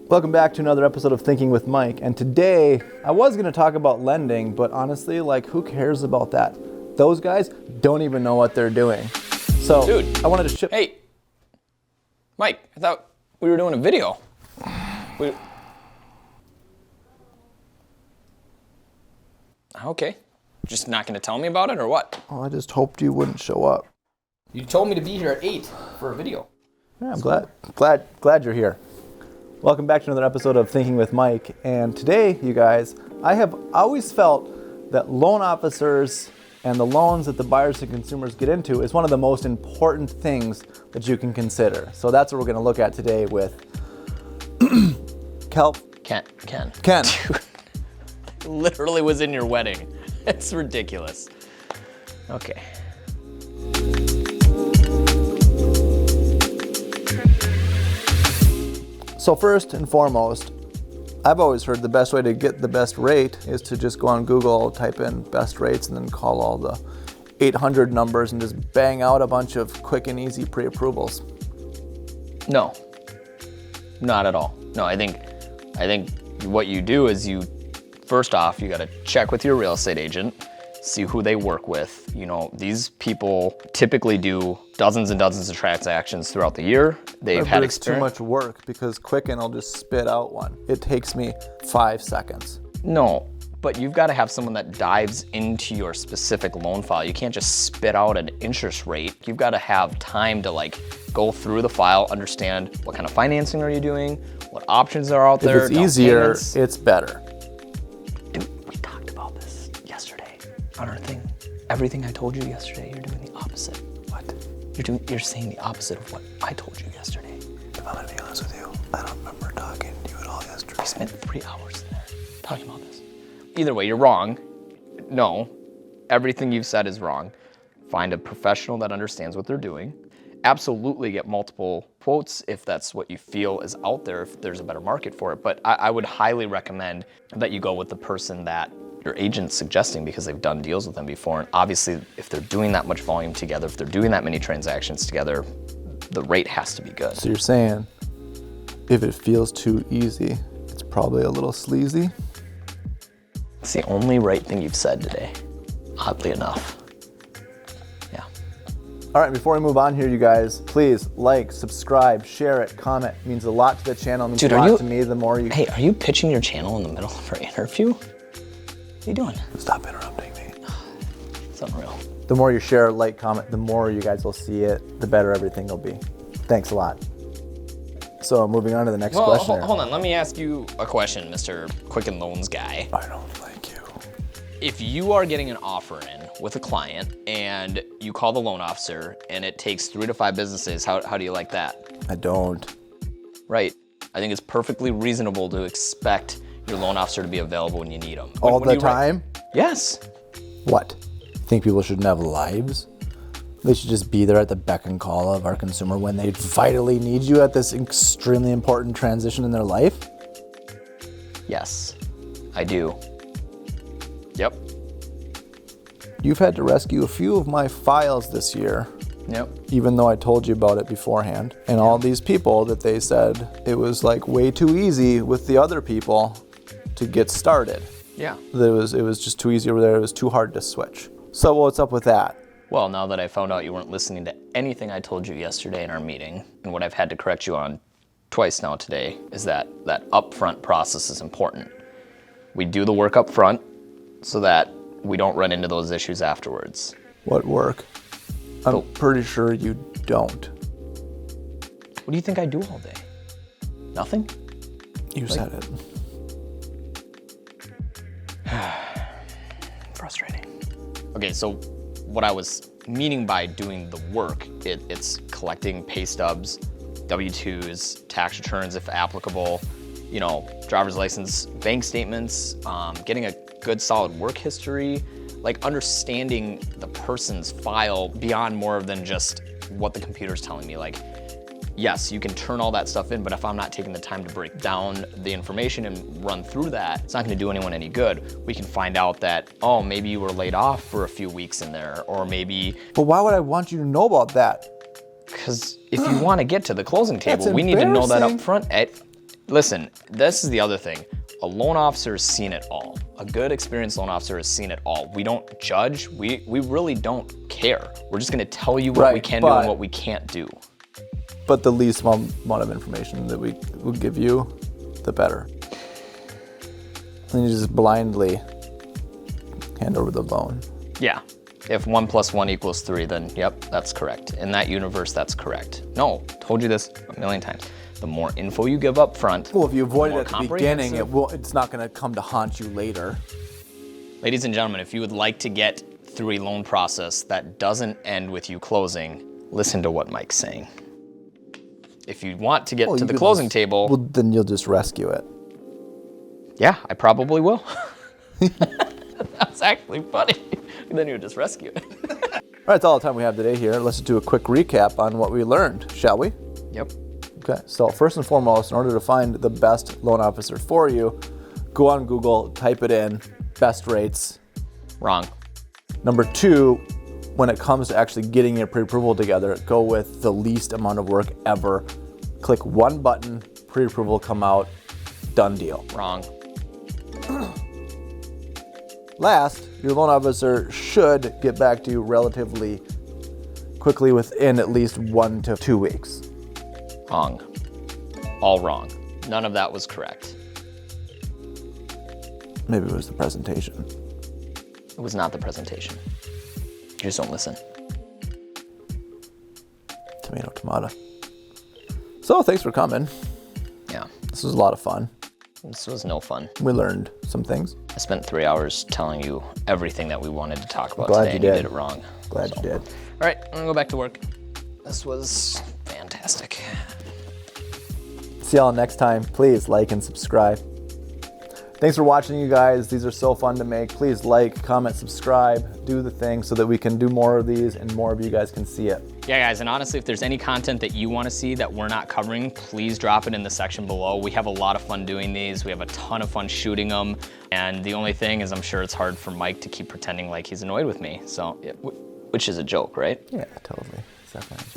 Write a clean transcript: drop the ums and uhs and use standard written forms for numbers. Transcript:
Welcome back to another episode of Thinking with Mike. And today, I was going to talk about lending, but honestly, who cares about that? Those guys don't even know what they're doing. So, dude, I wanted to Hey, Mike, I thought we were doing a video. Okay. Just not going to tell me about it or what? Oh, I just hoped you wouldn't show up. You told me to be here at 8 for a video. Yeah, I'm glad you're here. Welcome back to another episode of Thinking with Mike. And today, you guys, I have always felt that loan officers and the loans that the buyers and consumers get into is one of the most important things that you can consider. So that's what we're going to look at today with Ken. Dude, literally was in your wedding. It's ridiculous. Okay. So first and foremost, I've always heard the best way to get the best rate is to just go on Google, type in best rates, and then call all the 800 numbers and just bang out a bunch of quick and easy pre-approvals. No, not at all. No, I think what you do is first off, you got to check with your real estate agent, see who they work with. You know, these people typically do dozens and dozens of transactions throughout the year. They've had experience. It's too much work because Quicken will just spit out one. It takes me 5 seconds. No, but you've got to have someone that dives into your specific loan file. You can't just spit out an interest rate. You've got to have time to go through the file, understand what kind of financing are you doing, what options are out there. If it's easier, it's better. Dude, we talked about this yesterday on our thing. Everything I told you yesterday, you're doing the opposite. What? You're saying the opposite of what I told you yesterday. If I'm gonna be honest with you, I don't remember talking to you at all yesterday. We spent 3 hours in there talking about this. Either way, you're wrong. No, everything you've said is wrong. Find a professional that understands what they're doing. Absolutely get multiple quotes if that's what you feel is out there, if there's a better market for it. But I would highly recommend that you go with the person that your agent's suggesting because they've done deals with them before. And obviously, if they're doing that much volume together, if they're doing that many transactions together, the rate has to be good. So you're saying if it feels too easy, it's probably a little sleazy? It's the only right thing you've said today, oddly enough. Yeah. All right, before we move on here, you guys, please like, subscribe, share it, comment. It means a lot to the channel. It means a lot to me the more you... Hey, are you pitching your channel in the middle of our interview? What are you doing? Stop interrupting me. It's unreal. The more you share, like, comment, the more you guys will see it, the better everything will be. Thanks a lot. So moving on to the next question. Hold on, let me ask you a question, Mr. Quicken Loans guy. I don't like you. If you are getting an offer in with a client and you call the loan officer and it takes 3 to 5 business days, how do you like that? I don't. Right. I think it's perfectly reasonable to expect your loan officer to be available when you need them. All the time? Yes. What? Think people shouldn't have lives? They should just be there at the beck and call of our consumer when they vitally need you at this extremely important transition in their life? Yes, I do. Yep. You've had to rescue a few of my files this year. Yep. Even though I told you about it beforehand. And all these people that they said it was way too easy with the other people to get started. Yeah. It was just too easy over there. It was too hard to switch. So what's up with that? Well, now that I found out you weren't listening to anything I told you yesterday in our meeting, and what I've had to correct you on twice now today, is that upfront process is important. We do the work up front so that we don't run into those issues afterwards. What work? I'm pretty sure you don't. What do you think I do all day? Nothing? You said it. Frustrating. Okay, so what I was meaning by doing the work, it's collecting pay stubs, W-2s, tax returns if applicable, driver's license, bank statements, getting a good solid work history, understanding the person's file beyond more than just what the computer's telling me. Yes, you can turn all that stuff in, but if I'm not taking the time to break down the information and run through that, it's not gonna do anyone any good. We can find out that, oh, maybe you were laid off for a few weeks in there, or maybe... But why would I want you to know about that? Because if you wanna get to the closing table, we need to know that up front. listen, this is the other thing. A loan officer has seen it all. A good, experienced loan officer has seen it all. We don't judge. We really don't care. We're just going to tell you what we can do and what we can't do. But the least amount of information that we will give you, the better. And you just blindly hand over the loan. Yeah. If 1 + 1 = 3, then yep, that's correct. In that universe, that's correct. No, told you this a million times. The more info you give up front, well, if you avoid it at the beginning, it's not going to come to haunt you later. Ladies and gentlemen, if you would like to get through a loan process that doesn't end with you closing, listen to what Mike's saying. If you want to get to the closing table, well, then you'll just rescue it. Yeah, I probably will. That's actually funny. Then you just rescue it. All right, that's all the time we have today here. Let's do a quick recap on what we learned, shall we? Yep. Okay, so first and foremost, in order to find the best loan officer for you, go on Google, type it in, best rates. Wrong. Number 2, when it comes to actually getting your pre-approval together, go with the least amount of work ever. Click one button, pre-approval come out, done deal. Wrong. Last, your loan officer should get back to you relatively quickly within at least 1 to 2 weeks. Wrong. All wrong. None of that was correct. Maybe it was the presentation. It was not the presentation. You just don't listen. Tomato, tomato. So thanks for coming. Yeah. This was a lot of fun. This was no fun. We learned some things. I spent 3 hours telling you everything that we wanted to talk about Glad today, and you did it wrong. Glad you did. All right, I'm gonna go back to work. This was fantastic. See y'all next time. Please like and subscribe. Thanks for watching, you guys. These are so fun to make. Please like, comment, subscribe, do the thing so that we can do more of these and more of you guys can see it. Yeah, guys, and honestly, if there's any content that you want to see that we're not covering, please drop it in the section below. We have a lot of fun doing these. We have a ton of fun shooting them. And the only thing is I'm sure it's hard for Mike to keep pretending like he's annoyed with me. So, which is a joke, right? Yeah, totally. It's definitely a joke.